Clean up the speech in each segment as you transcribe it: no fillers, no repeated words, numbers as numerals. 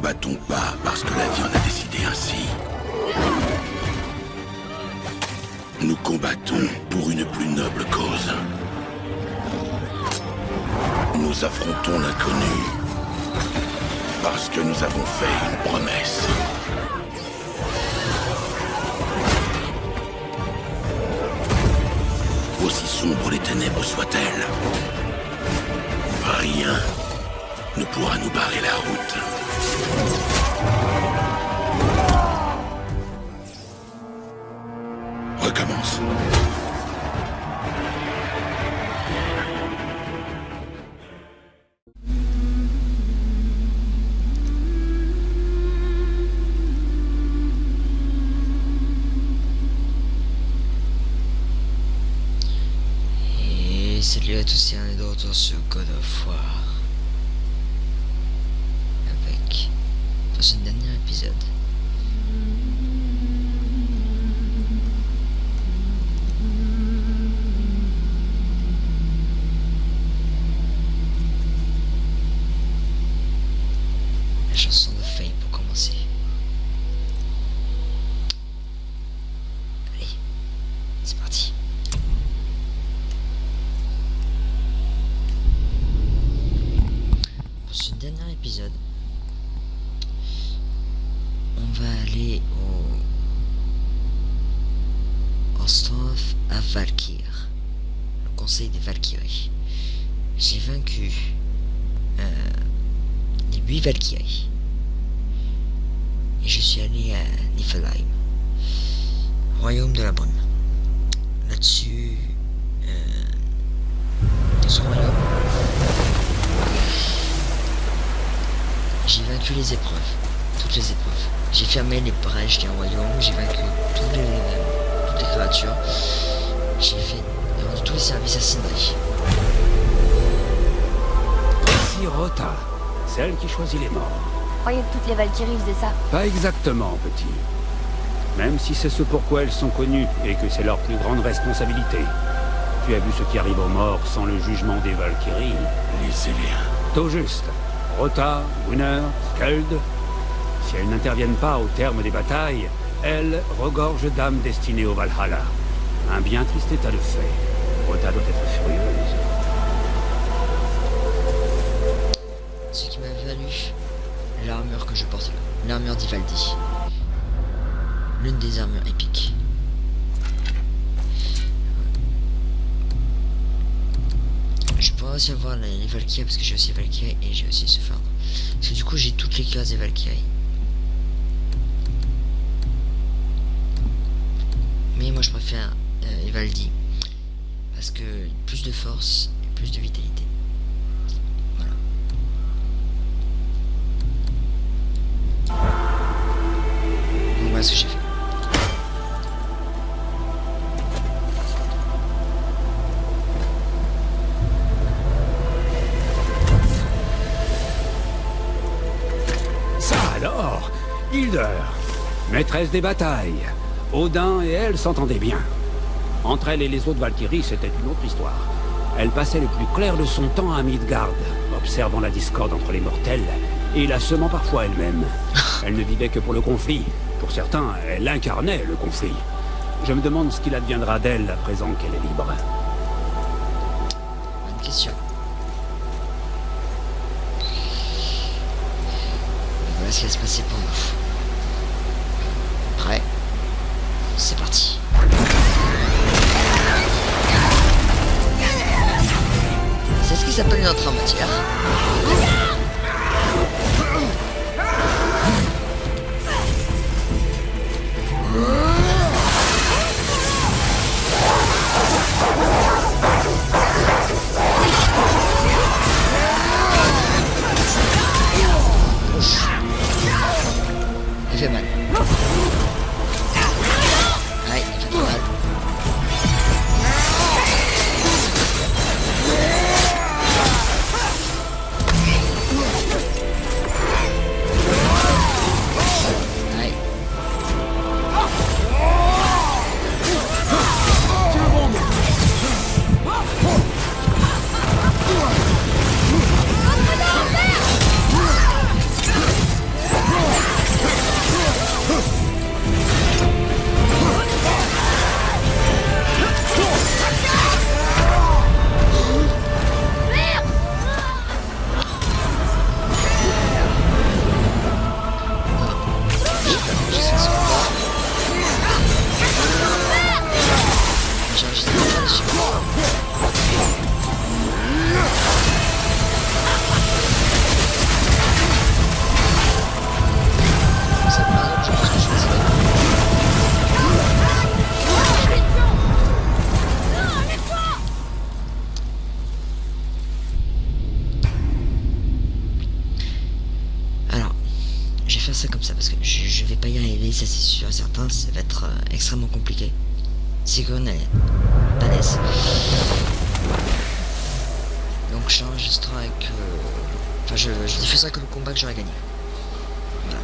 combattons pas parce que la vie en a décidé ainsi. Nous combattons pour une plus noble cause. Nous affrontons l'inconnu parce que nous avons fait une promesse. Aussi sombres les ténèbres soient-elles, rien ne pourra nous barrer la route. Recommence. Et salut à tous et on est de retour sur God of War. Avec dans ce dernier épisode. La chanson de Faye pour commencer. Allez, c'est parti. Pour ce dernier épisode, on va aller au Storf à Valkyr, le conseil des Valkyries. J'ai vaincu les 8 Valkyries et je suis allé à Niflheim, royaume de la brume. Là-dessus, dans ce royaume, j'ai vaincu les épreuves, toutes les épreuves. J'ai fermé les brèches du royaume, j'ai vaincu toutes les créatures. J'ai rendu tous les services à Sindri. Ici Rota, celle qui choisit les morts. Je croyais que toutes les Valkyries faisaient ça. Pas exactement, petit. Même si c'est ce pourquoi elles sont connues et que c'est leur plus grande responsabilité. Tu as vu ce qui arrive aux morts sans le jugement des Valkyries. Laissez-les. Tout juste. Rota, Gunnar, Skuld. Si elles n'interviennent pas au terme des batailles, elles regorgent d'âmes destinées au Valhalla. Un bien triste état de fait. Rota doit être furieuse. Ce qui m'a valu l'armure que je porte là, l'armure d'Ivaldi. L'une des armures épiques. Je pourrais aussi avoir les Valkyries parce que j'ai aussi Valkyrie et j'ai aussi ce phare. Parce que du coup j'ai toutes les classes des Valkyries. Mais moi je préfère Ivaldi. Parce que plus de force et plus de vitalité. Voilà. Donc voilà ce que j'ai fait. Ça alors, Hildur, maîtresse des batailles. Odin et elle s'entendaient bien. Entre elle et les autres Valkyries, c'était une autre histoire. Elle passait le plus clair de son temps à Midgard, observant la discorde entre les mortels et la semant parfois elle-même. Elle ne vivait que pour le conflit. Pour certains, elle incarnait le conflit. Je me demande ce qu'il adviendra d'elle à présent qu'elle est libre. Bonne question. Voilà ce qui va se passer pour nous. Prêt? C'est parti. C'est ce qui s'appelle une entrée en matière. Il fait mal. Ouais, il fait trop mal. Ouais. ça, parce que je vais pas y arriver, ça c'est sûr et certain, ça va être extrêmement compliqué. Sigrun est balèze. Donc j'enregistrerai que... Enfin je diffuserai que le combat que j'aurai gagné. Voilà.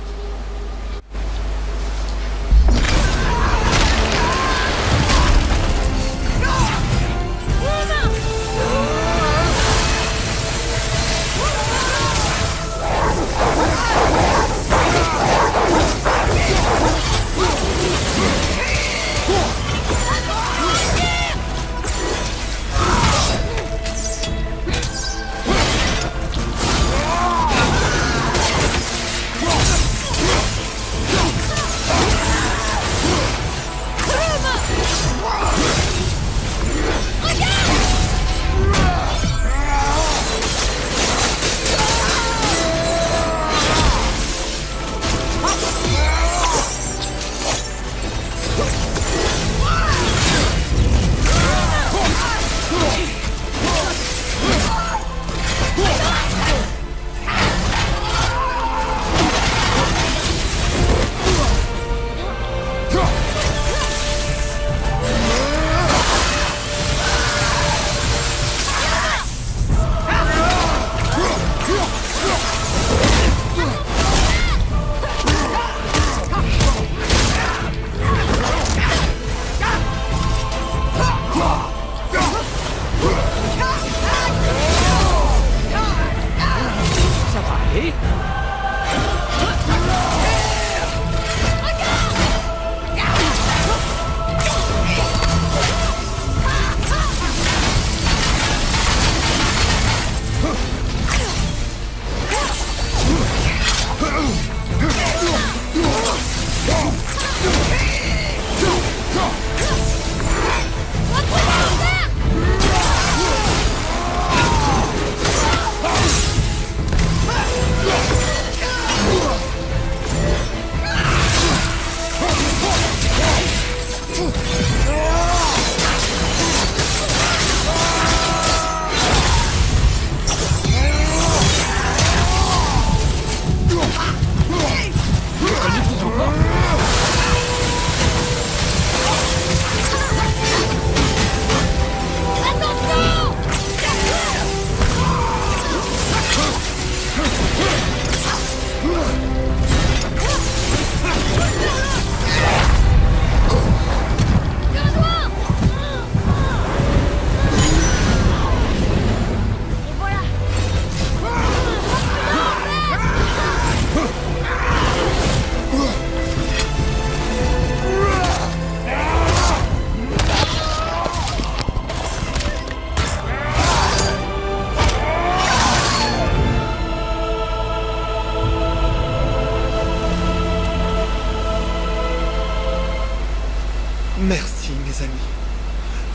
Merci, mes amis.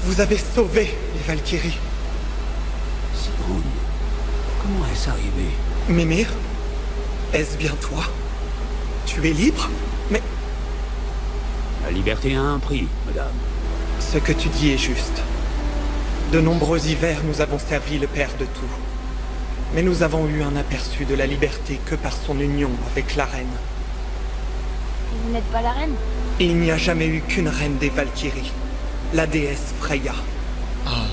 Vous avez sauvé les Valkyries. Sigrun, comment est-ce arrivé? Mimir, est-ce bien toi? Tu es libre? Mais La liberté a un prix, madame. ce que tu dis est juste. De nombreux hivers, nous avons servi le Père de tout. Mais nous avons eu un aperçu de la liberté que par son union avec la reine. Vous n'êtes pas la reine? Il n'y a jamais eu qu'une reine des Valkyries, la déesse Freya. Ah,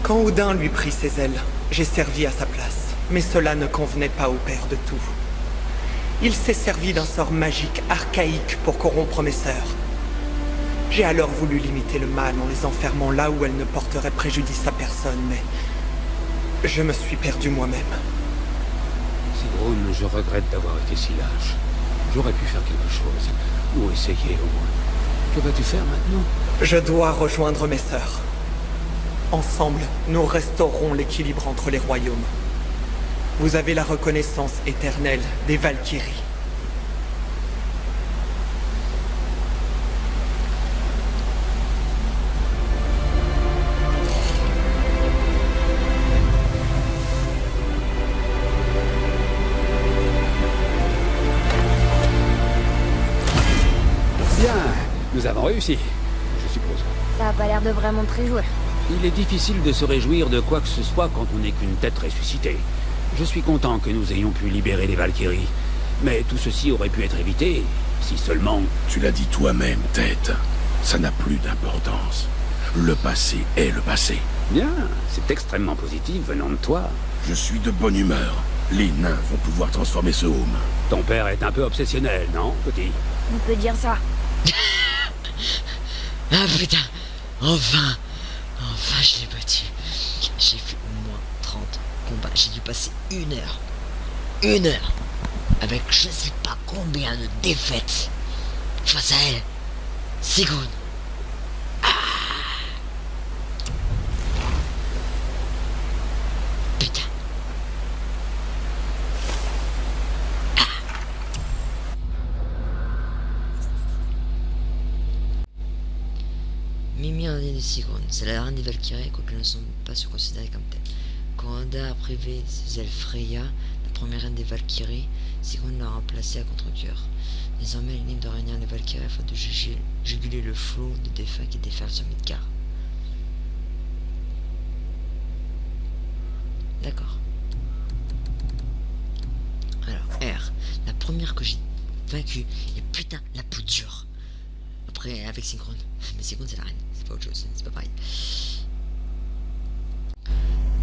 Quand Odin lui prit ses ailes, j'ai servi à sa place. Mais cela ne convenait pas au Père de tout. Il s'est servi d'un sort magique archaïque pour corrompre mes sœurs. J'ai alors voulu limiter le mal en les enfermant là où elles ne porteraient préjudice à personne, mais je me suis perdu moi-même. Sigrun, je regrette d'avoir été si lâche. J'aurais pu faire quelque chose, ou essayer au moins. Que vas-tu faire maintenant? Je dois rejoindre mes sœurs. Ensemble, nous restaurerons l'équilibre entre les royaumes. Vous avez la reconnaissance éternelle des Valkyries. Bien, nous avons réussi, je suppose. Ça a pas l'air de vraiment te réjouir. Il est difficile de se réjouir de quoi que ce soit quand on n'est qu'une tête ressuscitée. Je suis content que nous ayons pu libérer les Valkyries. Mais tout ceci aurait pu être évité, si seulement... Tu l'as dit toi-même, Tête. Ça n'a plus d'importance. Le passé est le passé. Bien, c'est extrêmement positif venant de toi. Je suis de bonne humeur. Les nains vont pouvoir transformer ce home. Ton père est un peu obsessionnel, non, petit? On peut dire ça. Ah putain, enfin je l'ai battu. J'ai fait au moins 30 combats, j'ai dû passer 1 heure, avec je sais pas combien de défaites face à elle. Sigrun. Putain. Mimir de Sigrun, c'est la reine des Valkyries, quoique elles ne sont pas se considérer comme telles. Quand Oda a privé ses ailes Freya, la première reine des Valkyries, Sigrun l'a remplacée à contre-cœur. Désormais, elle est libre de réunir les Valkyries afin de juguler le flot de défunts qui déferlent sur Midgard. D'accord. Alors, R, la première que j'ai vaincue, et putain, la plus dure. Après, avec Sigrun. Mais Sigrun, c'est la reine, c'est pas autre chose, c'est pas pareil.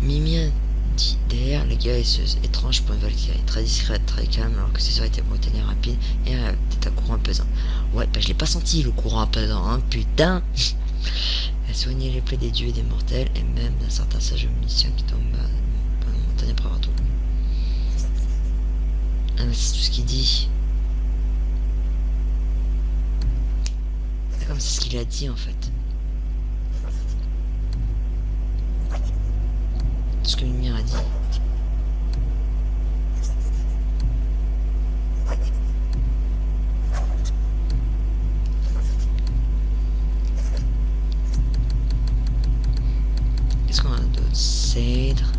Mimir dit derrière, le gars est étrange pour une Valkyrie, très discrète, très calme, alors que ses soeurs étaient brutales et rapides, et elle avait peut-être un courant pesant. Ouais, bah je l'ai pas senti le courant pesant, hein, putain. Elle soignait les plaies des dieux et des mortels, et même d'un certain sage omniscient qui tombe dans la montagne après avoir tout. Ah mais c'est tout ce qu'il dit. C'est comme c'est ce qu'il a dit en fait. Ce que Mimir a dit. Qu'est-ce qu'on a d'autre? Cèdre.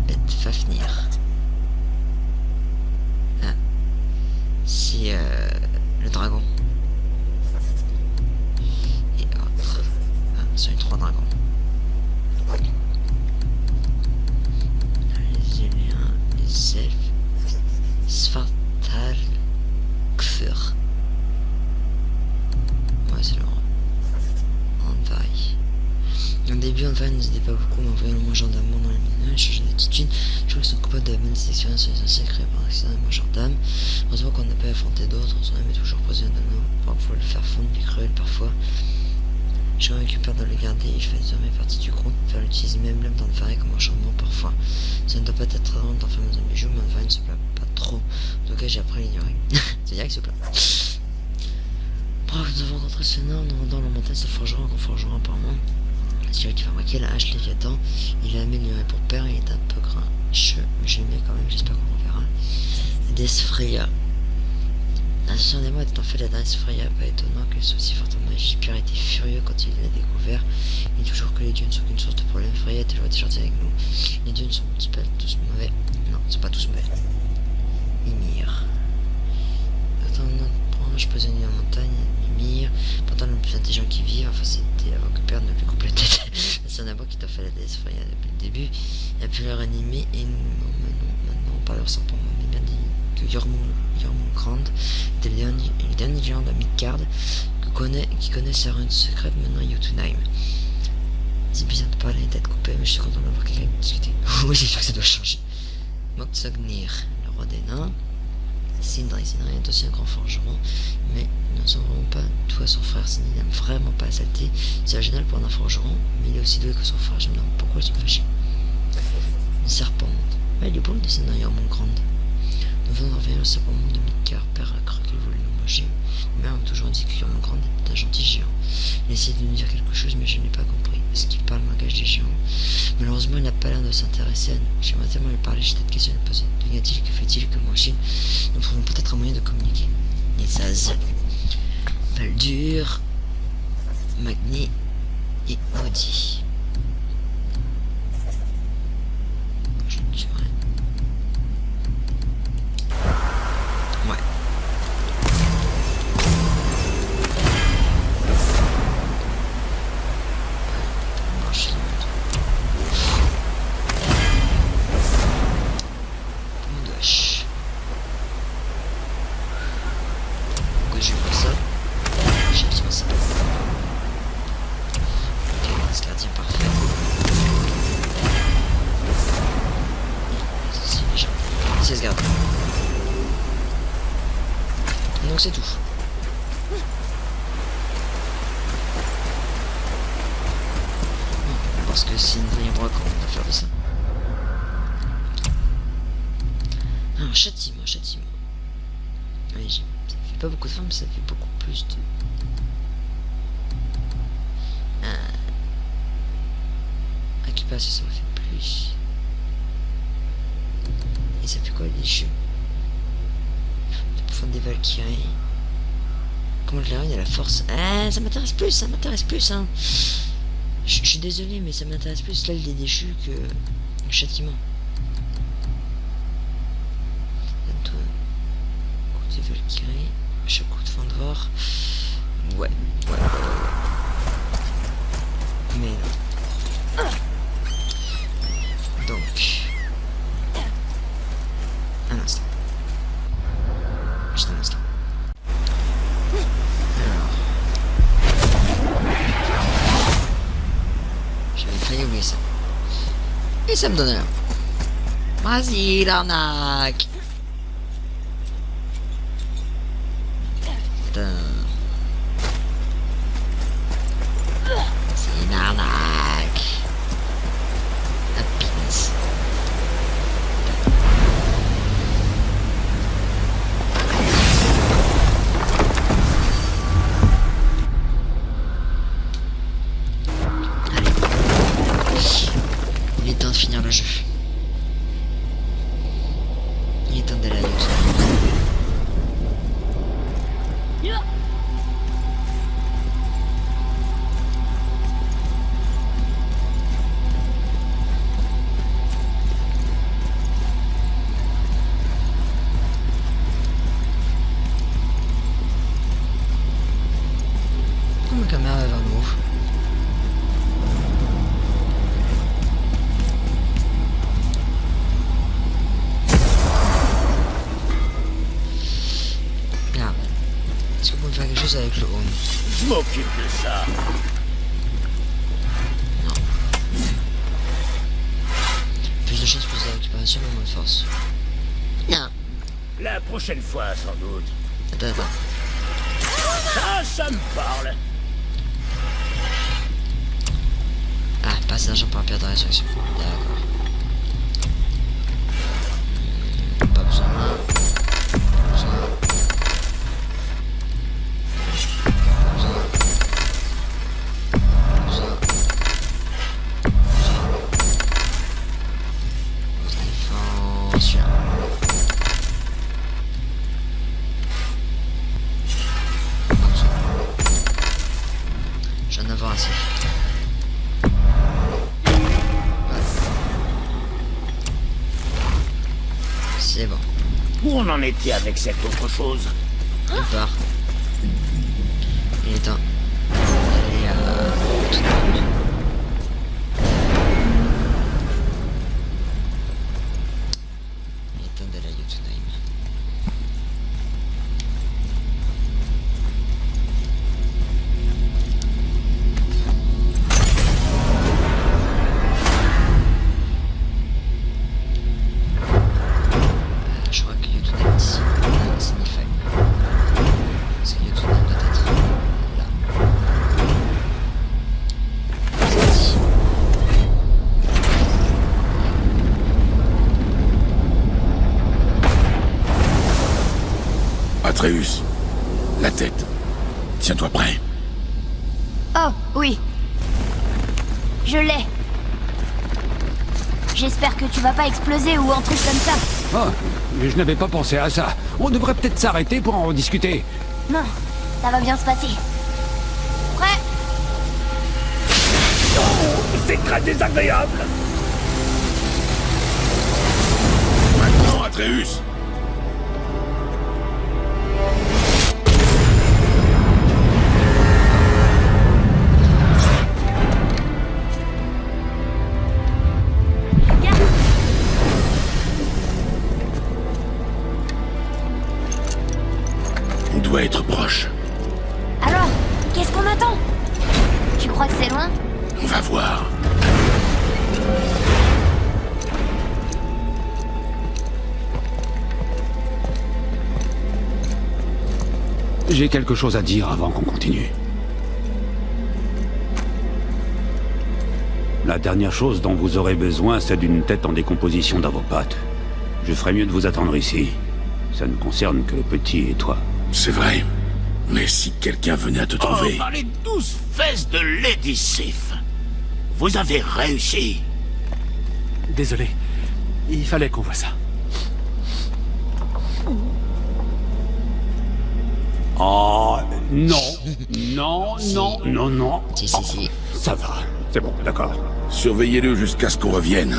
Bête Fafnir. Ah. Si le dragon. Et autres. Ah, c'est les 3 dragons. Les Éléens, les elfes, Svartal, Kfur. Ouais, c'est le roi. Anvaï. Au début, Anvaï ne nous aidait pas beaucoup, mais en voyant le moins gendarme dans les mineurs, changeant d'attitude, je crois qu'ils sont capables de la bonne expérience sur les anciens créés par accident et moins gendarme. Heureusement qu'on n'a pas affronté d'autres, on s'en est toujours posé un anneau pour pouvoir le faire fondre, puis cruel parfois. J'ai récupéré de le garder et je fais désormais partie du groupe, faire l'utiliser même dans le faré comme un chambon parfois. Ça ne doit pas être très drôle d'enfermer dans un bijou, mais Anvaï ne se plaint pas trop. En tout cas, j'ai appris à l'ignorer. C'est dire qu'il se plaint. Bref, nous avons rencontré ce nain en nous rendant la montagne, se forgeron qu'on forgeron apparemment. C'est celui qui fabriquait la hache Léviathan. Il l'a amélioré pour père, il est un peu grincheux, mais je l'aime bien quand même, j'espère qu'on le verra. Desfreya. L'association des mots étant fait la Desfreya, pas étonnant qu'elle soit aussi fortement magique. Pierre était furieux quand il l'a découvert. Il dit toujours que les dieux ne sont qu'une source de problème. Freya était toujours gentil avec nous. Les dieux ne sont pas tous mauvais. Non, ils ne sont pas tous mauvais. Mimir. Attends, je posais une montagne. Mimir. Pourtant, le plus intelligent qui vit, enfin, c'était avant que Père ne lui coupe la tête. C'est un abois qui t'a fait la déesse Freya depuis le début. Il a pu le réanimer et maintenant on parle sans pour moi. Mimir dit que Jormungand était le dernier géant de Midgard qui connaît sa rune secrète maintenant à Jotunheim. C'est bizarre de parler d'être coupé, mais je suis content d'avoir quelqu'un à discuter. Oui, c'est sûr que ça doit changer. Moksognir, le roi des nains. Sindri est aussi un grand forgeron, mais nous ne savons vraiment pas tout à son frère. Sindri n'aime vraiment pas la saleté. C'est original pour un forgeron, mais il est aussi doué que son frère. Je me demande pourquoi ils sont fâchés. Une serpente. Ouais, il est bon le dessin d'ailleurs, mon grand. Nous venons de revenir au serpent de Midgard. Père a cru qu'il voulait nous manger. Mais on m'a toujours dit que mon grand était un gentil géant. Il a essayé de nous dire quelque chose, mais je n'ai pas compris. Est-ce qu'il parle le langage des géants? Malheureusement, il n'a pas l'air de s'intéresser à nous. J'aimerais tellement lui parler, j'ai cette question à lui poser. Que t il que fait-il que moi, Chine? Nous trouvons peut-être un moyen de communiquer. Les Az. Baldur, Magni et Maudit. Je ne tuerai. Ouais. Donc c'est tout. Parce que c'est une vieille broc, on va faire de ça. Un châtiment, châtiment. Oui, ça fait pas beaucoup de femmes, ça fait beaucoup plus de... Occupation, ça fait plus. Et ça fait quoi les jeux? Fond des Valkyries. Comment je l'ai, il y a la force. Ah, ça m'intéresse plus, hein. Je suis désolé, mais ça m'intéresse plus l'aile des déchus que le châtiment. Coup des Valkyries. Chaque coup de Fandor. Ouais. Mais non. Donc. Un instant. Juste un instant. Alors. J'avais failli oublier ça. Et ça me donne rien. Vas-y, l'arnaque. Putain. C'est une arnaque. Happiness. Il est temps de finir le jeu. Il est temps d'aller à l'autre. Oh, ma caméra va vers le haut. Merde. Est-ce qu'on peut faire quelque chose avec le home? Je m'occupe de ça. Non. Plus de chance, plus de récupération, mais moins de force. Non. La prochaine fois, sans doute. Attends. Ça me parle. Ah, passe d'argent par la pierre de résurrection. D'accord. Pas besoin. Je vais en avoir assez. Voilà. C'est bon. Où on en était avec cette autre chose? Il part. Il est temps d'aller à tout le monde. Il est temps d'aller à Jotunheim. Je crois que Jotunheim est ici. C'est Niflheim. Parce que Jotunheim doit être là. C'est ici. Atreus, la tête. Tiens-toi prêt. Oh, oui. Je l'ai. J'espère que tu vas pas exploser ou un truc comme ça. Oh, mais je n'avais pas pensé à ça. On devrait peut-être s'arrêter pour en rediscuter. Non, ça va bien se passer. Prêt? C'est très désagréable. Maintenant, Atreus. Regarde. On doit être proche. Alors, qu'est-ce qu'on attend? Tu crois que c'est loin? On va voir. J'ai quelque chose à dire avant qu'on continue. La dernière chose dont vous aurez besoin, c'est d'une tête en décomposition dans vos pattes. Je ferais mieux de vous attendre ici. Ça ne concerne que le petit et toi. C'est vrai. Mais si quelqu'un venait à te trouver... Oh, par les 12 fesses de Lady Sif, vous avez réussi. Désolé. Il fallait qu'on voit ça. Oh, non. Non, non, non, non. Si. Ça va. C'est bon, d'accord. Surveillez-le jusqu'à ce qu'on revienne.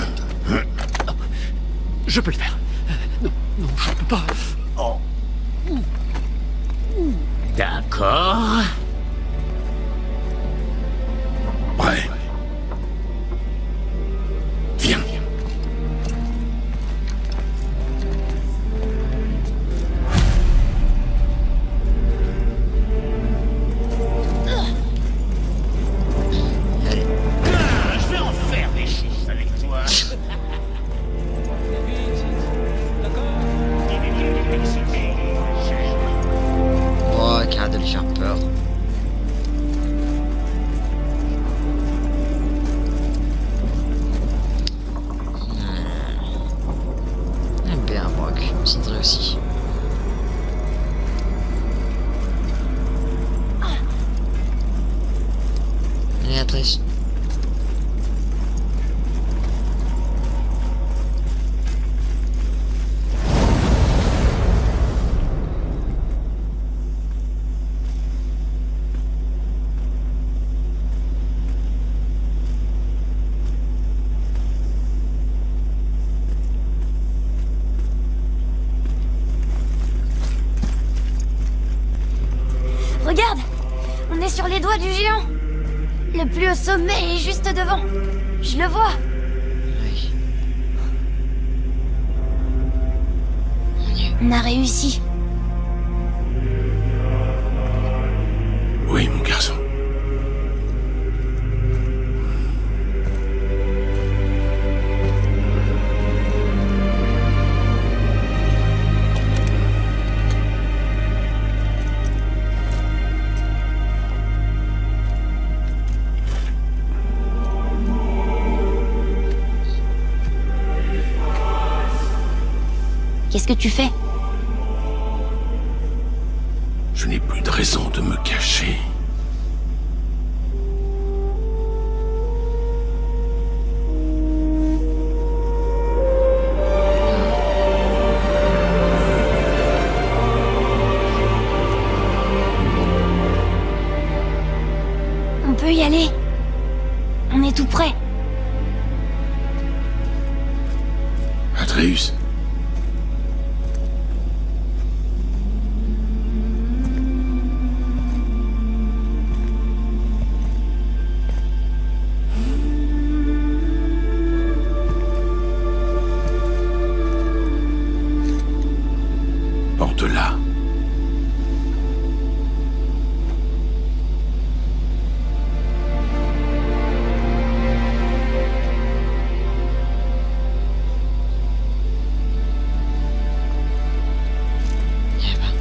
Je peux le faire. Non, je peux pas. D'accord. Prêt. Viens. Allez. Je vais en faire des choses avec toi. Oh, qui arrête de lui faire peur. Bien, Brock. C'est réussi. Allez, Atrice. Regarde! On est sur les doigts du géant! Le plus haut sommet est juste devant. Je le vois. Oui. On a réussi. Oui, mon garçon. Qu'est-ce que tu fais? Je n'ai plus de raison de me cacher. On peut y aller. On est tout prêt. Atreus. Porte-la. Eh ben.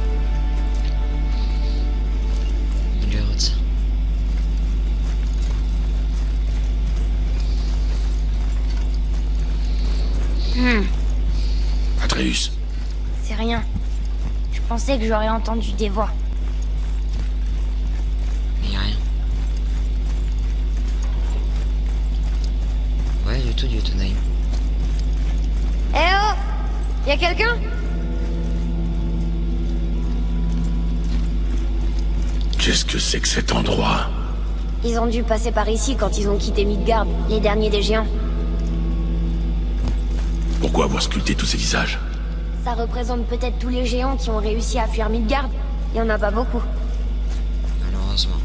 Il est heureux de ça. Atreus. C'est rien. Je pensais que j'aurais entendu des voix. Mais y'a rien. Ouais, du tout, Naïm. Eh oh! Y'a quelqu'un? Qu'est-ce que c'est que cet endroit? Ils ont dû passer par ici quand ils ont quitté Midgard, les derniers des géants. Pourquoi avoir sculpté tous ces visages? Ça représente peut-être tous les géants qui ont réussi à fuir Midgard. Il y en a pas beaucoup. Malheureusement.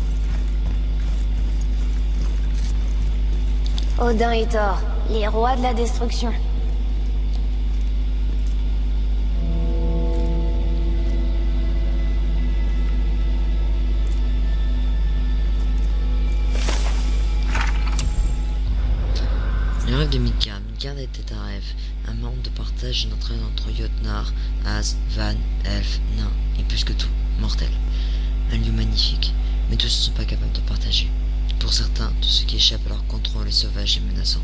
Odin et Thor, les rois de la destruction. Le rêve de Midgard. Midgard était un rêve. Un monde de partage et d'entraide entre Jotnar, Az, Van, Elf, Nain et plus que tout, mortel. Un lieu magnifique, mais tous ne sont pas capables de partager. Pour certains, tout ce qui échappe à leur contrôle est sauvage et menaçant.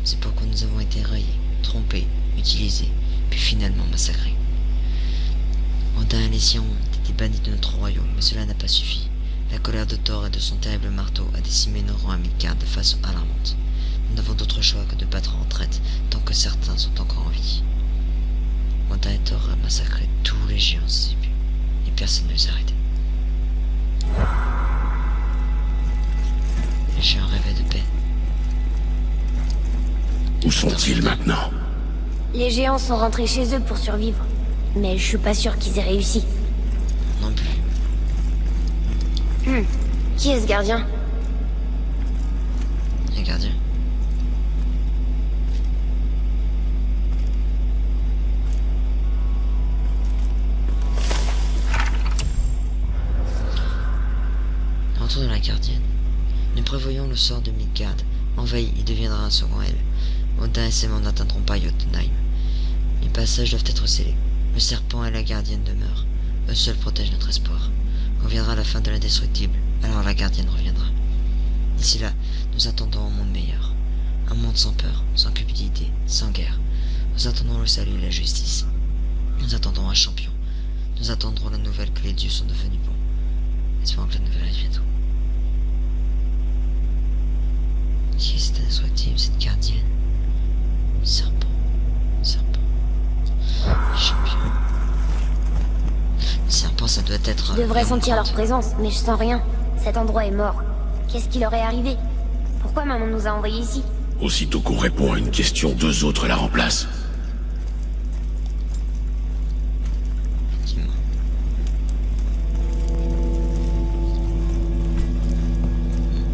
C'est pourquoi nous avons été rayés, trompés, utilisés, puis finalement massacrés. Odin et les siens ont été bannis de notre royaume, mais cela n'a pas suffi. La colère de Thor et de son terrible marteau a décimé nos rangs à Midgard de façon alarmante. Nous n'avons d'autre choix que de battre en retraite tant que certains sont encore en vie. Odin et Thor ont massacré tous les géants de Sibu, et personne ne les a arrêtés. Les géants rêvaient de paix. Où sont-ils maintenant? Les géants sont rentrés chez eux pour survivre. Mais je suis pas sûr qu'ils aient réussi. Non plus. Qui est ce gardien? Les gardiens. Retour de la gardienne. Nous prévoyons le sort de Midgard. Envahi, il deviendra un second elle. Odin et ses membres n'atteindront pas Jotunheim. Les passages doivent être scellés. Le serpent et la gardienne demeurent. Eux seuls protègent notre espoir. Reviendra la fin de l'indestructible, alors la gardienne reviendra. D'ici là, nous attendons un monde meilleur. Un monde sans peur, sans cupidité, sans guerre. Nous attendons le salut et la justice. Nous attendons un champion. Nous attendrons la nouvelle que les dieux sont devenus bons. Espérons que la nouvelle arrive bientôt. Qui est cette indestructible, cette gardienne? Serpent. Champion. Le serpent, ça doit être... Je devrais sentir leur présence, mais je sens rien. Cet endroit est mort. Qu'est-ce qui leur est arrivé? Pourquoi maman nous a envoyés ici? Aussitôt qu'on répond à une question, deux autres la remplacent. Effectivement.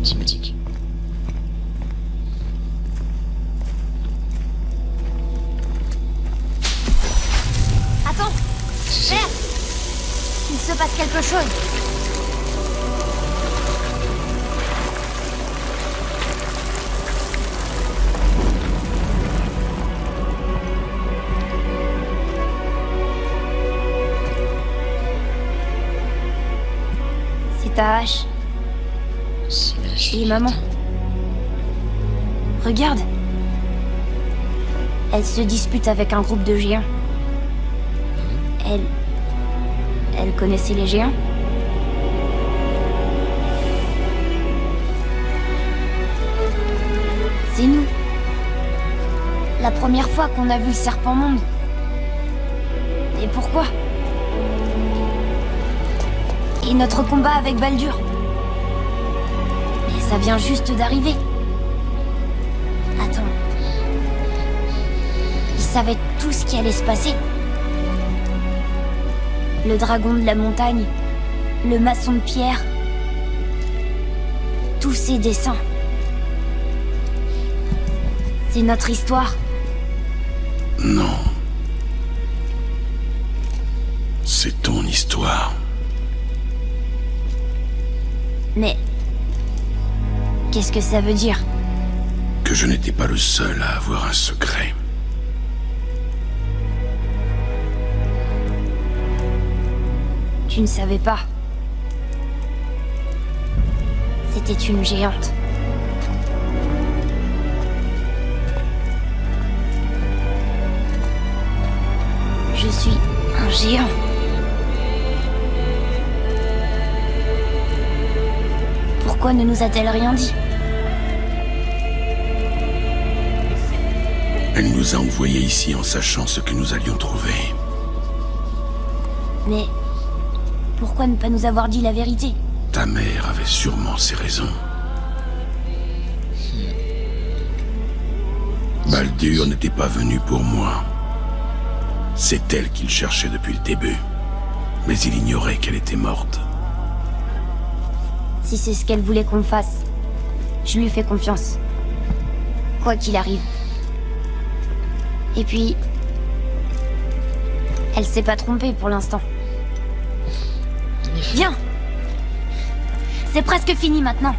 Thématique. Attends! Merde! Il se passe quelque chose! C'est ta hache. C'est la Et chute. maman. Regarde! Elle se dispute avec un groupe de géants. Elle connaissait les géants? C'est nous. La première fois qu'on a vu le serpent monde. Et pourquoi? Et notre combat avec Baldur. Mais ça vient juste d'arriver. Attends. Ils savaient tout ce qui allait se passer. Le dragon de la montagne, le maçon de pierre, tous ces dessins. C'est notre histoire. Non. C'est ton histoire. Mais qu'est-ce que ça veut dire? Que je n'étais pas le seul à avoir un secret. Tu ne savais pas. C'était une géante. Je suis un géant. Pourquoi ne nous a-t-elle rien dit? Elle nous a envoyés ici en sachant ce que nous allions trouver. Mais pourquoi ne pas nous avoir dit la vérité? Ta mère avait sûrement ses raisons. Baldur n'était pas venu pour moi. C'est elle qu'il cherchait depuis le début. Mais il ignorait qu'elle était morte. Si c'est ce qu'elle voulait qu'on fasse, je lui fais confiance. Quoi qu'il arrive. Et puis... elle s'est pas trompée pour l'instant. Viens! C'est presque fini maintenant.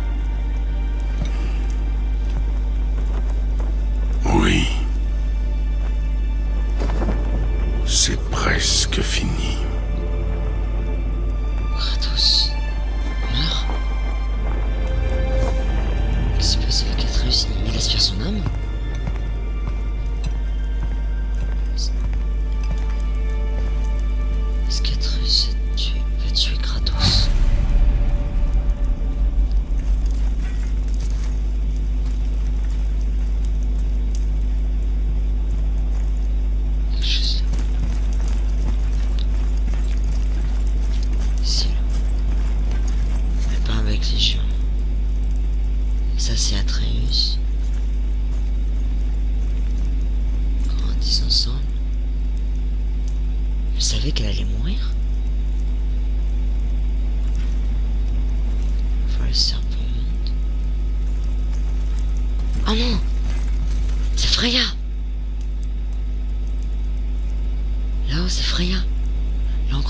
Oui. C'est presque fini.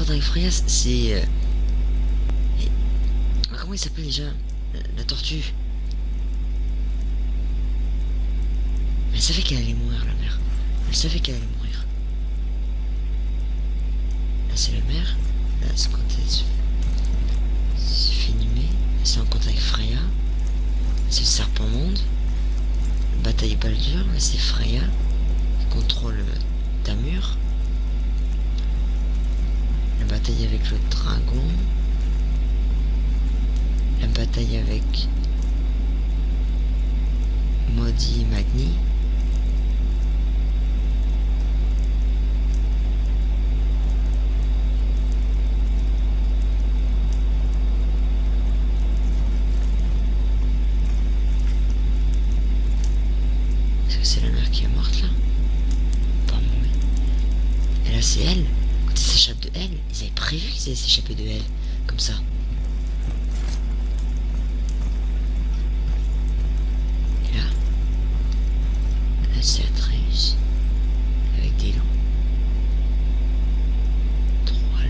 rencontre avec Freya, c'est... Comment il s'appelle déjà la tortue. Elle savait qu'elle allait mourir, la mère. Elle savait qu'elle allait mourir. Là, c'est la mère. Là, c'est quand elle se fait inhumer. C'est en contact avec Freya. C'est le serpent monde. Bataille Baldur. Là, c'est Freya qui contrôle Tamur. La bataille avec le dragon. La bataille avec Maudit et Magni. Est-ce que c'est la mère qui est morte là? Pas moi. Et là c'est elle. Quand ils s'échappent de elle, ils avaient prévu qu'ils allaient s'échapper de elle. Comme ça. C'est Atreus avec des loups. 3 loups.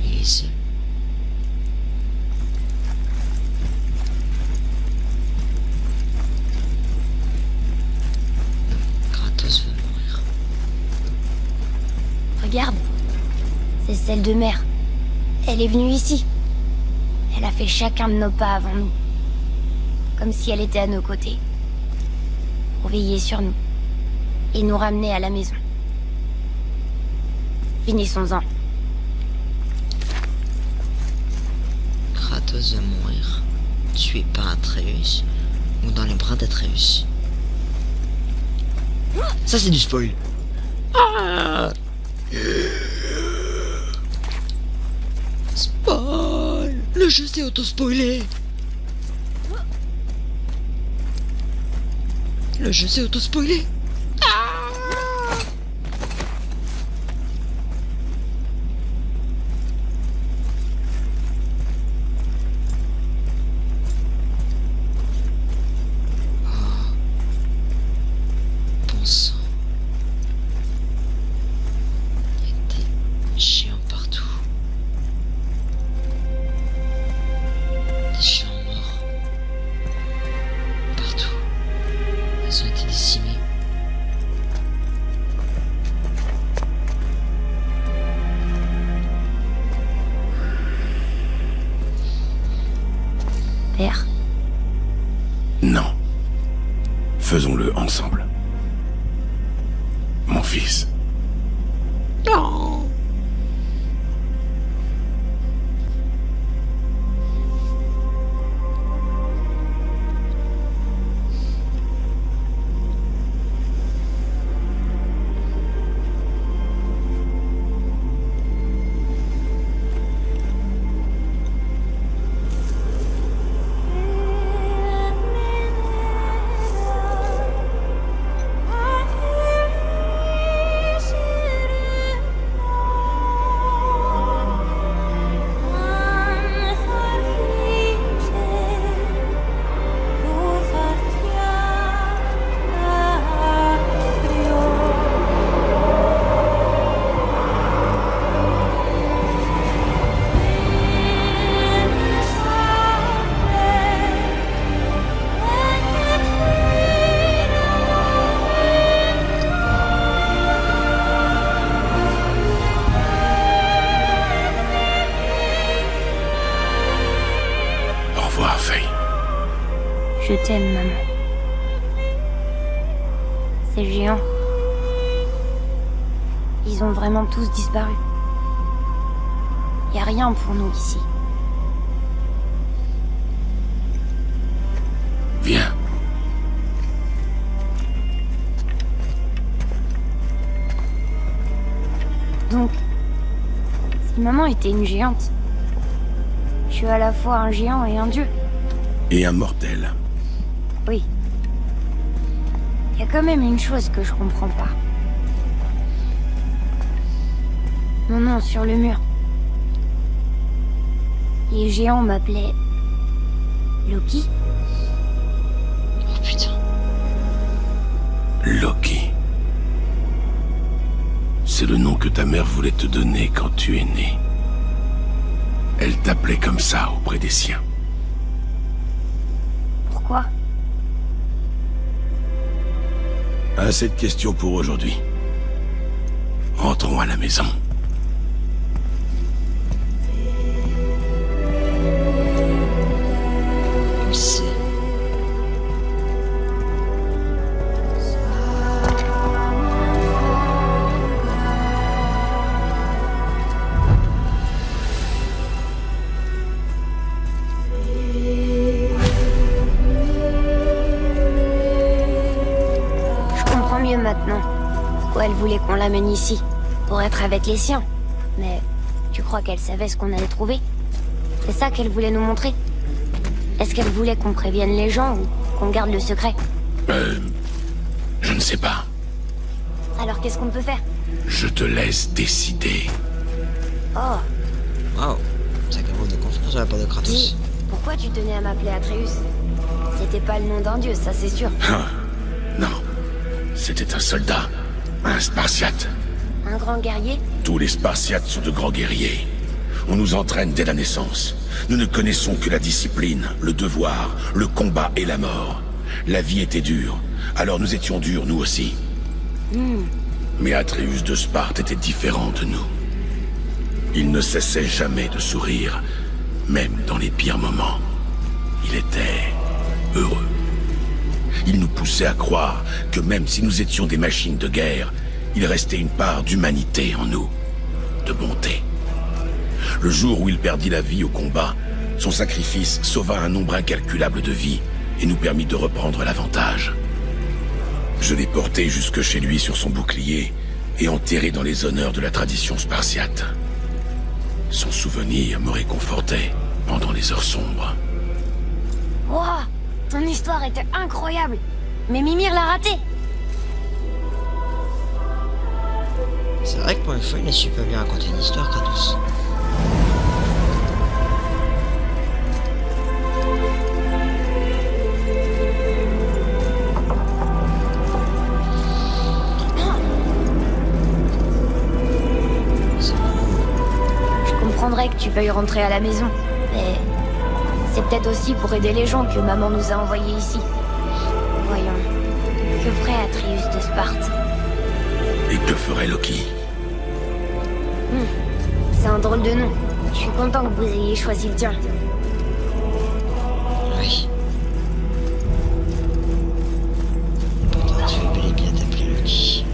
Il est seul. Kratos veut mourir. Regarde, c'est celle de mère. Elle est venue ici. Elle a fait chacun de nos pas avant nous. Comme si elle était à nos côtés. Pour veiller sur nous. Et nous ramener à la maison. Finissons-en. Kratos veut mourir. Tué par Atreus. Ou dans les bras d'Atreus. Ça c'est du spoil. Ah spoil. Le jeu s'est auto-spoilé. Le jeu s'est auto-spoilé. Bon sang. Il y a des géants partout. Des géants morts. Partout. Elles ont été décimées. Père, Non. Faisons-le ensemble. Mon fils. Non. Au revoir, Faye. je t'aime, maman. Ces géants, ils ont vraiment tous disparu. Y a rien pour nous ici. Viens. Donc, si maman était une géante, je suis à la fois un géant et un dieu. Et un mortel. Oui. Y a quand même une chose que je comprends pas. Mon nom sur le mur. Les géants m'appelaient... Loki. Oh putain. Loki. C'est le nom que ta mère voulait te donner quand tu es né. Elle t'appelait comme ça auprès des siens. Pourquoi? Assez de questions pour aujourd'hui. Rentrons à la maison. Où c'est? Je comprends mieux maintenant pourquoi elle voulait qu'on l'amène ici, pour être avec les siens. Mais tu crois qu'elle savait ce qu'on allait trouver? C'est ça qu'elle voulait nous montrer? Est-ce qu'elle voulait qu'on prévienne les gens ou qu'on garde le secret? Je ne sais pas. Alors qu'est-ce qu'on peut faire? Je te laisse décider. Oh, Waouh, sacré mot de confiance de la part de Kratos. dis, pourquoi tu tenais à m'appeler Atreus? C'était pas le nom d'un dieu, ça c'est sûr. Ah, non. C'était un soldat. Un Spartiate. Un grand guerrier? Tous les Spartiates sont de grands guerriers. On nous entraîne dès la naissance. Nous ne connaissons que la discipline, le devoir, le combat et la mort. La vie était dure, alors nous étions durs nous aussi. Mais Atreus de Sparte était différent de nous. Il ne cessait jamais de sourire, même dans les pires moments. Il était heureux. Il nous poussait à croire que même si nous étions des machines de guerre, il restait une part d'humanité en nous, de bonté. Le jour où il perdit la vie au combat, son sacrifice sauva un nombre incalculable de vies et nous permit de reprendre l'avantage. Je l'ai porté jusque chez lui sur son bouclier et enterré dans les honneurs de la tradition spartiate. Son souvenir me réconfortait pendant les heures sombres. Wouah, ton histoire était incroyable. Mais Mimir l'a raté. C'est vrai que pour une fois, il a super bien raconté une histoire, Kratos. Je comprendrais que tu veuilles rentrer à la maison, mais c'est peut-être aussi pour aider les gens que maman nous a envoyés ici. Voyons, que ferait Atreus de Sparte? Et que ferait Loki? C'est un drôle de nom. Je suis content que vous ayez choisi le tien. Oui. Pourtant, tu veux bel et bien t'appeler Loki.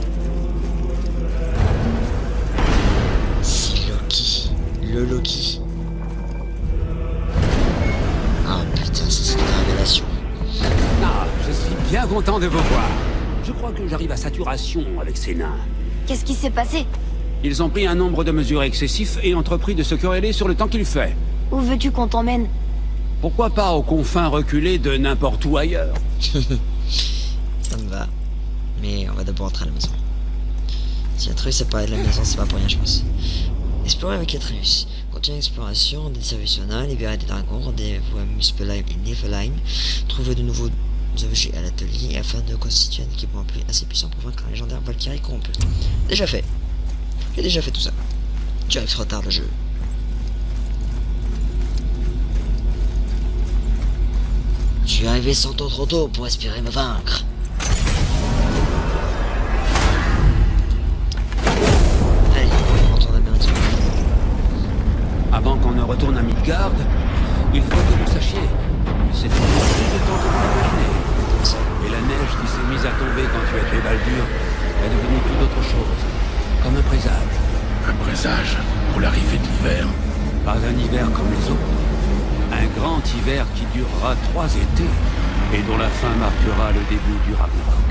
C'est Loki. Le Loki. Ah putain, ça c'est une révélation. Ah, je suis bien content de vous voir. Je crois que j'arrive à saturation avec ces nains. Qu'est-ce qui s'est passé? Ils ont pris un nombre de mesures excessif et entrepris de se quereller sur le temps qu'il fait. Où veux-tu qu'on t'emmène? Pourquoi pas aux confins reculés de n'importe où ailleurs? Ça me va. Mais on va d'abord rentrer à la maison. Si Atreus a parlé de la maison, c'est pas pour rien, je pense. Explorer avec Atreus. Continuer l'exploration, des services libérer des dragons, rendez-vous à Muspelheim et Niflheim, trouver de nouveaux objets à l'atelier afin de constituer un équipement assez puissant pour vaincre un légendaire Valkyrie corrompu. Déjà fait. J'ai déjà fait tout ça. Tu arrives trop tard le jeu. Je suis arrivé 100 ans trop tôt pour espérer me vaincre. Allez, on retourne à Mérida. Avant qu'on ne retourne à Midgard, il faut que vous sachiez. C'est plus de temps que vous l'imaginez. Et la neige qui s'est mise à tomber quand tu étais Baldur est devenue tout autre chose. Comme un présage. Un présage pour l'arrivée de l'hiver. Pas un hiver comme les autres. Un grand hiver qui durera 3 étés et dont la fin marquera le début du Ragnarok.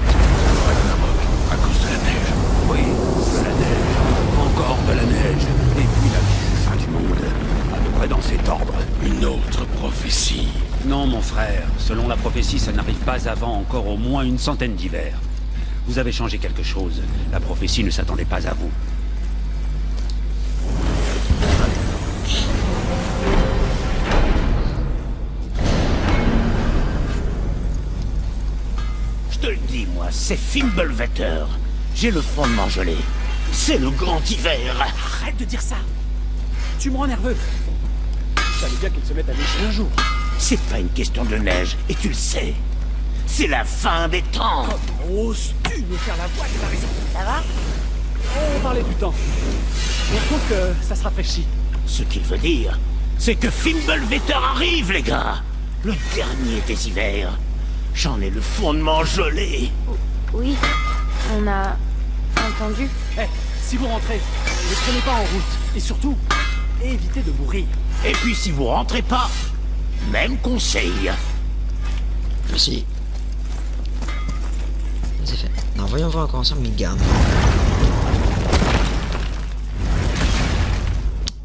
Ragnarok, à cause de la neige. Oui, de la neige. Encore de la neige. Et puis la fin du monde. À peu près dans cet ordre. Une autre prophétie. Non, mon frère. Selon la prophétie, ça n'arrive pas avant encore au moins une centaine d'hivers. Vous avez changé quelque chose. La prophétie ne s'attendait pas à vous. Je te le dis, moi, c'est Fimbulvetter. J'ai le fondement gelé. C'est le grand hiver. Arrête de dire ça. Tu me rends nerveux. Fallait bien qu'il se mette à neiger un jour. C'est pas une question de neige, et tu le sais. C'est la fin des temps. Comment oses-tu me faire la voix de la raison? Ça va? On parlait du temps. On trouve que ça se rafraîchit. Ce qu'il veut dire, c'est que Fimbulvetter arrive, les gars. Le dernier des hivers. J'en ai le fondement gelé. Oui, on a entendu. Eh, si vous rentrez, ne prenez pas en route. Et surtout, évitez de mourir. Et puis si vous rentrez pas, même conseil. Merci. C'est fait. Non, voyons voir encore ensemble Midgard.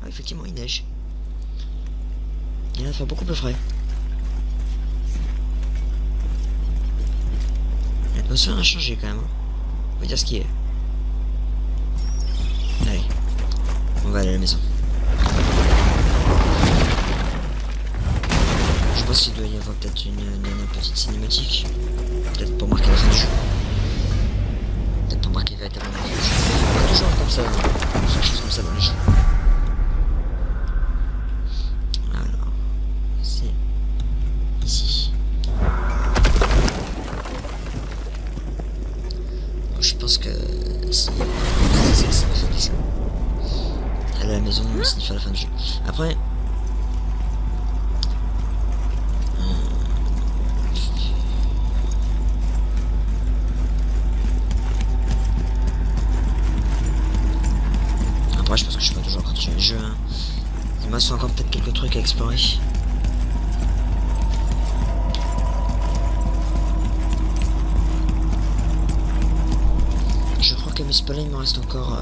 Ah, effectivement, il neige. Il a fait beaucoup plus frais. L'atmosphère a changé quand même. On va dire ce qui est. Allez. On va aller à la maison. Je pense qu'il doit y avoir peut-être une petite cinématique. Peut-être pour marquer la fin du jeu. Peut-être pour marquer véritablement la fin du jeu. Il y a toujours comme ça, quelque chose comme ça dans les jeux. Alors, c'est ici. Bon, je pense que c'est la fin du jeu. Aller à la maison signifie la fin du jeu. Après. Après, je pense que je peux toujours continuer le jeu. Hein. Il me reste encore peut-être quelques trucs à explorer. Je crois qu'à mes spells, il me reste encore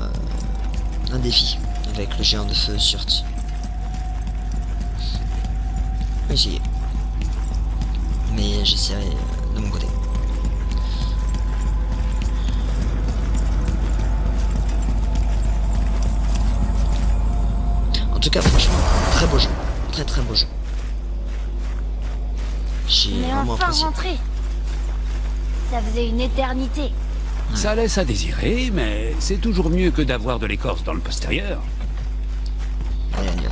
un défi avec le géant de feu Surt. Je vais essayer. Mais j'essaierai de mon côté. En tout cas, franchement, très beau jeu. Très très beau jeu. J'ai On est vraiment enfin apprécié. rentré. Ça faisait une éternité. Ça laisse à désirer, mais c'est toujours mieux que d'avoir de l'écorce dans le postérieur. Allez, adieu.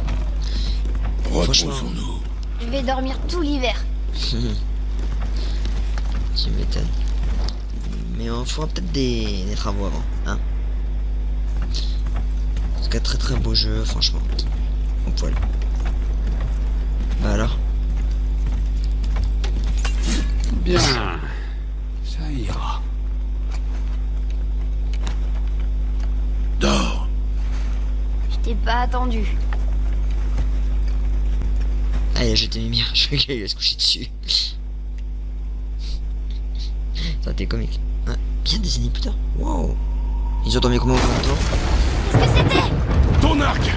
Franchement. Reposons-nous. Je vais dormir tout l'hiver. Tu m'étonnes. Mais on fera peut-être des travaux avant, hein. En tout cas, très très beau jeu, franchement. Au poil. Bah alors. Bien, ça ira. Dors. Je t'ai pas attendu. Allez, j'ai mes mires, je vais aller se coucher dessus. Ça t'es comique. Hein, bien dessiné, putain. Wow. Ils ont dormi comment au temps? Qu'est-ce que c'était? Ton arc.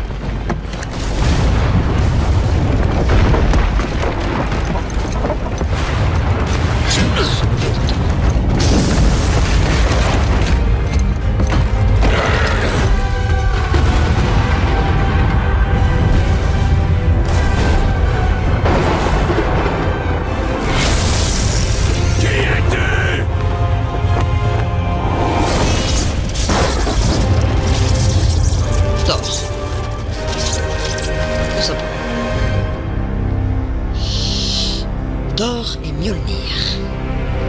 Qui es-tu? Thor. Tout simplement. Thor et Mjolnir.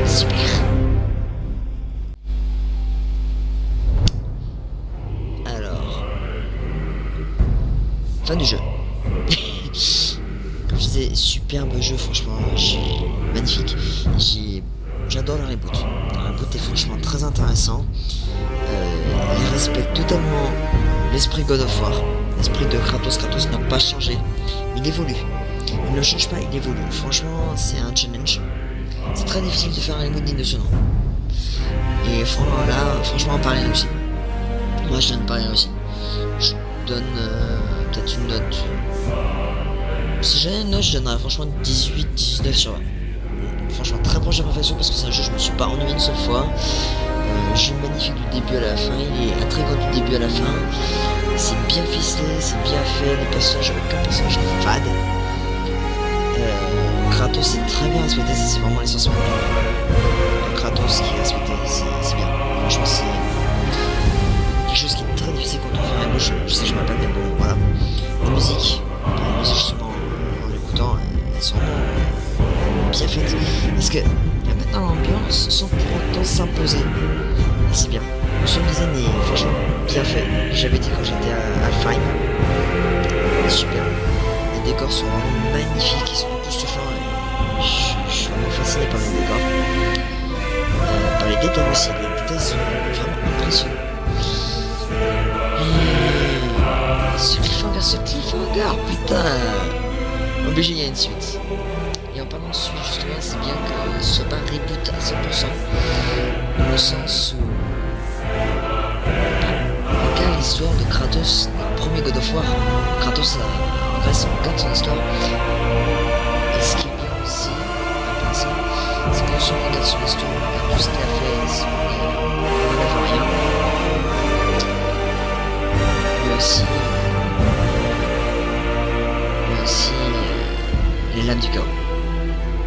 Super. Alors. Fin du jeu. Comme je disais, superbe jeu, franchement. Magnifique. J'adore le reboot. Le reboot est franchement très intéressant. Il respecte totalement l'esprit God of War, l'esprit de Kratos. Kratos n'a pas changé, il évolue. Il ne change pas, il évolue. Franchement, c'est un challenge. C'est très difficile de faire un reboot digne de ce nom. Et franchement, Paris réussi. Moi, je donne Paris réussi. Je donne peut-être une note. Si j'avais une note, je donnerais franchement 18-19 sur 20. Franchement, très proche de la perfection parce que c'est un jeu, je me suis pas ennuyé une seule fois. Jeu magnifique du début à la fin, il est intriguant du début à la fin. C'est bien ficelé, c'est bien fait, les personnages, aucun personnage n'est fade. Kratos c'est très bien respecté, c'est vraiment l'essence même de Kratos qui est respecté, c'est bien. Franchement, c'est quelque chose qui très difficile quand on fait rien gauche, je sais que je m'appelle, mais bon, voilà. La musique, justement, en l'écoutant, elles sont bien faites. Parce que maintenant l'ambiance sans pour autant s'imposer. Et c'est bien. Le sound design est franchement bien fait. J'avais dit quand j'étais à Alfheim. Super. Les décors sont vraiment magnifiques, ils sont époustouflants. Je suis vraiment fasciné par les décors. Par les détails aussi, les détails sont vraiment impressionnants. Ce cliffhanger, putain. Obligé, il y a une suite. Et en parlant de suite, justement, c'est bien que ce soit pas reboot à 100%. Dans le sens où regarde l'histoire de Kratos, le premier God of War. Kratos en Grèce, on regarde son histoire. Et ce qui est bien aussi, à penser, c'est que si on regarde son histoire, on regarde tout ce qu'il a fait, on n'en rien. Mais aussi les lames du chaos.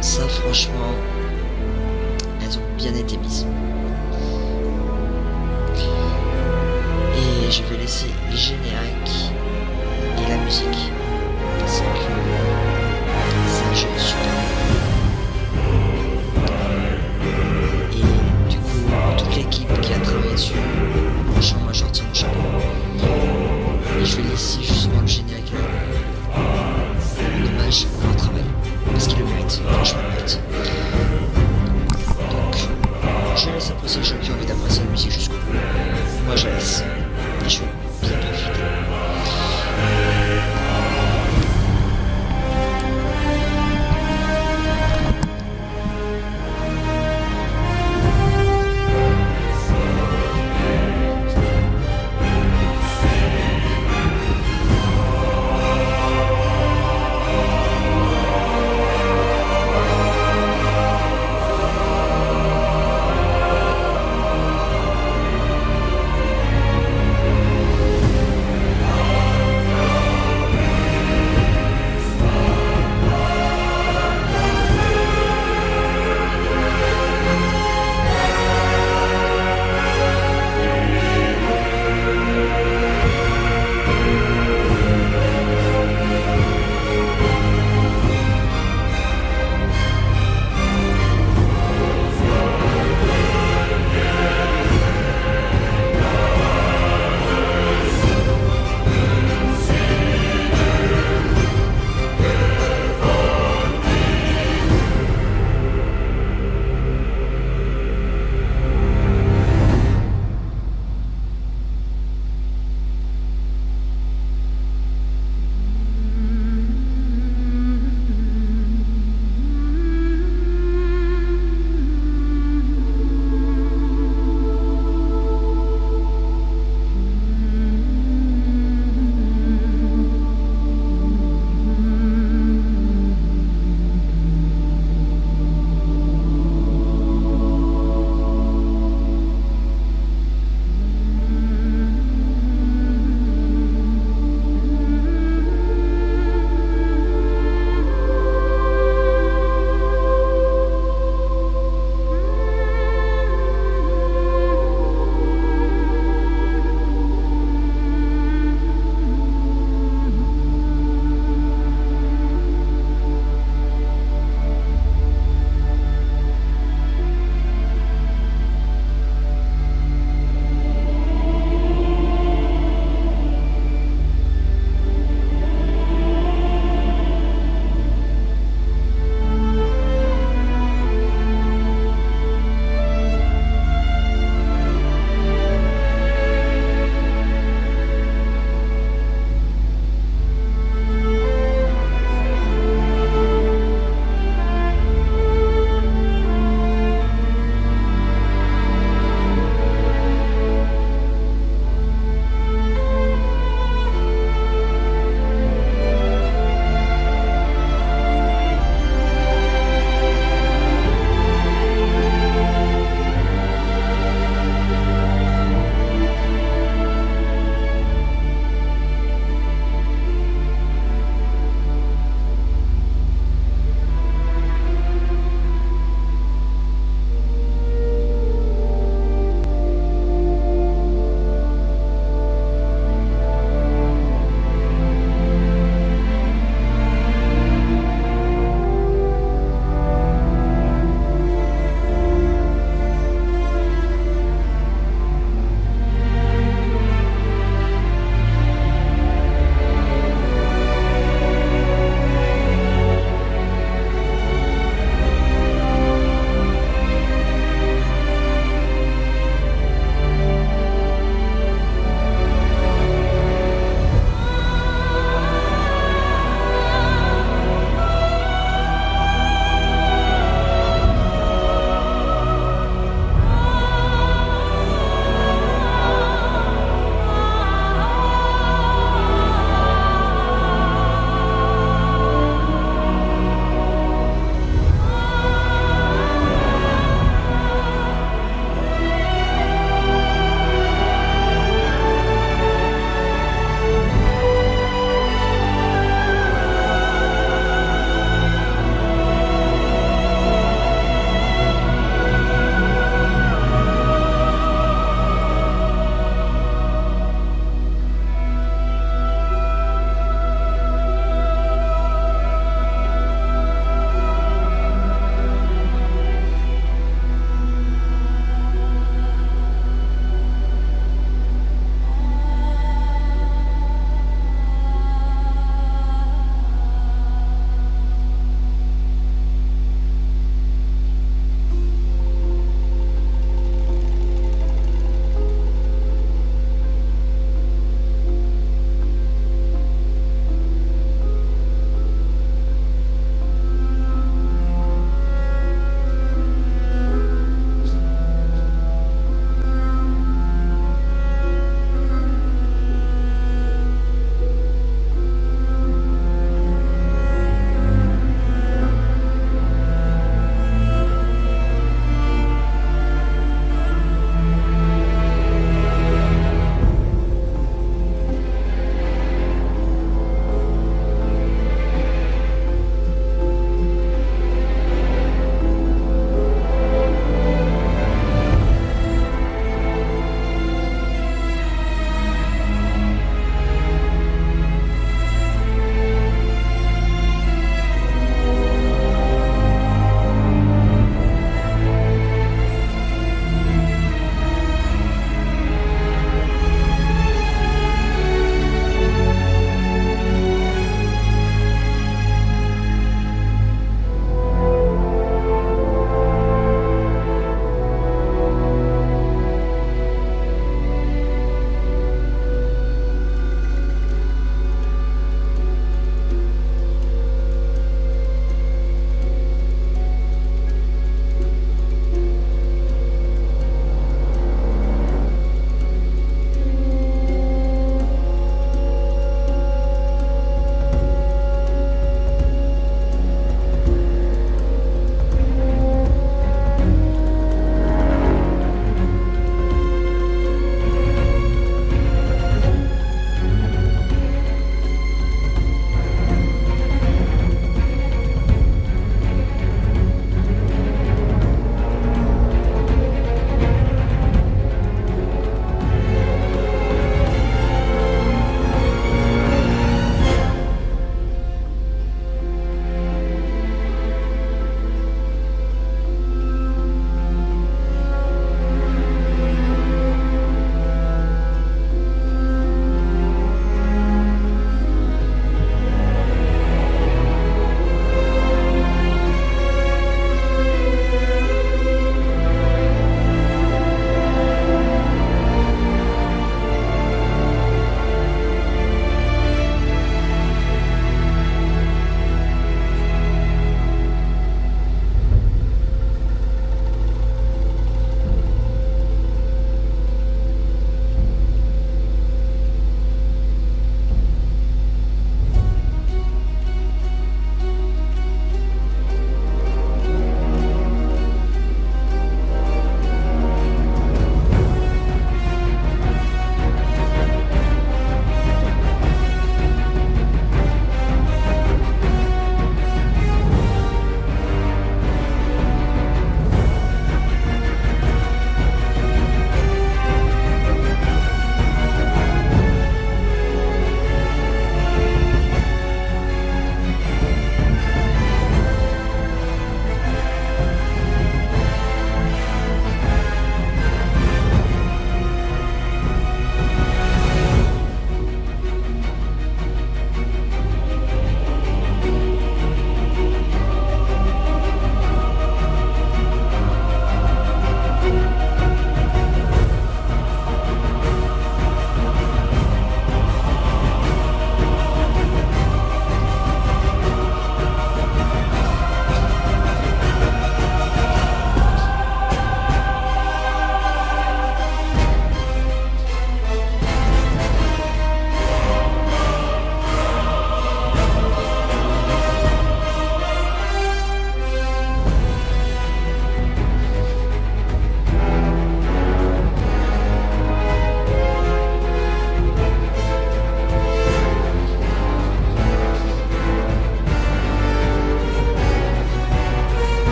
Ça, franchement, elles ont bien été mises. Et je vais laisser les génériques et la musique parce que c'est un jeu super. Et du coup, toute l'équipe qui a travaillé dessus, franchement, moi je retire mon chapeau. Et je vais laisser justement le générique là. En hommage à leur travail. Parce qu'il le mérite, franchement il le mérite. Donc, je laisse apprécier le jeu qui a envie d'apprécier la musique jusqu'au bout. Moi je laisse. Et je vais bien profiter.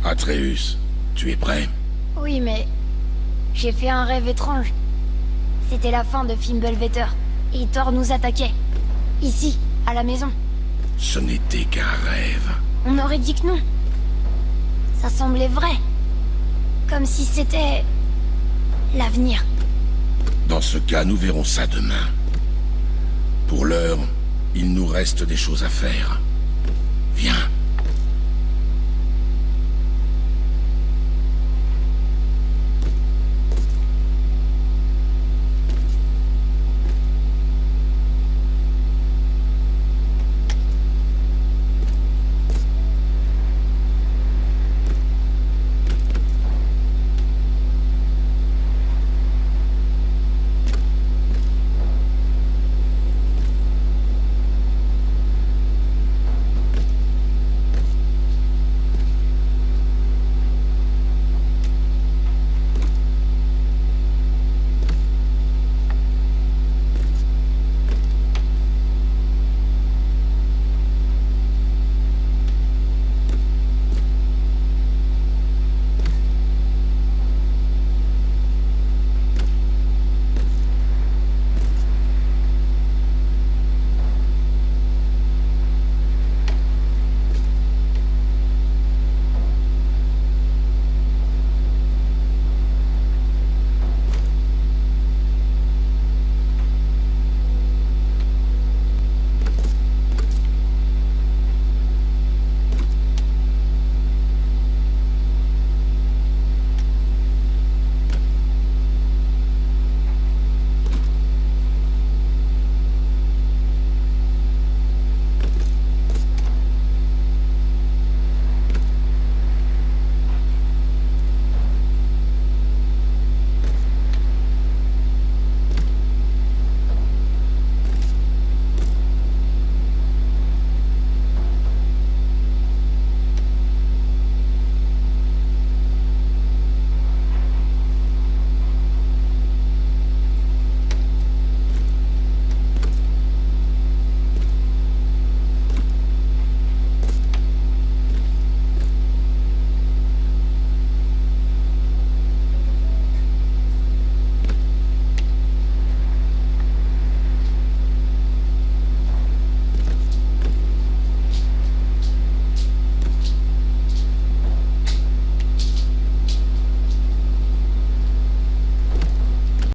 Atreus, tu es prêt? Oui, mais... j'ai fait un rêve étrange. C'était la fin de Fimbulvetter, et Thor nous attaquait. Ici, à la maison. Ce n'était qu'un rêve. On aurait dit que non. Ça semblait vrai. Comme si c'était... l'avenir. Dans ce cas, nous verrons ça demain. Pour l'heure, il nous reste des choses à faire.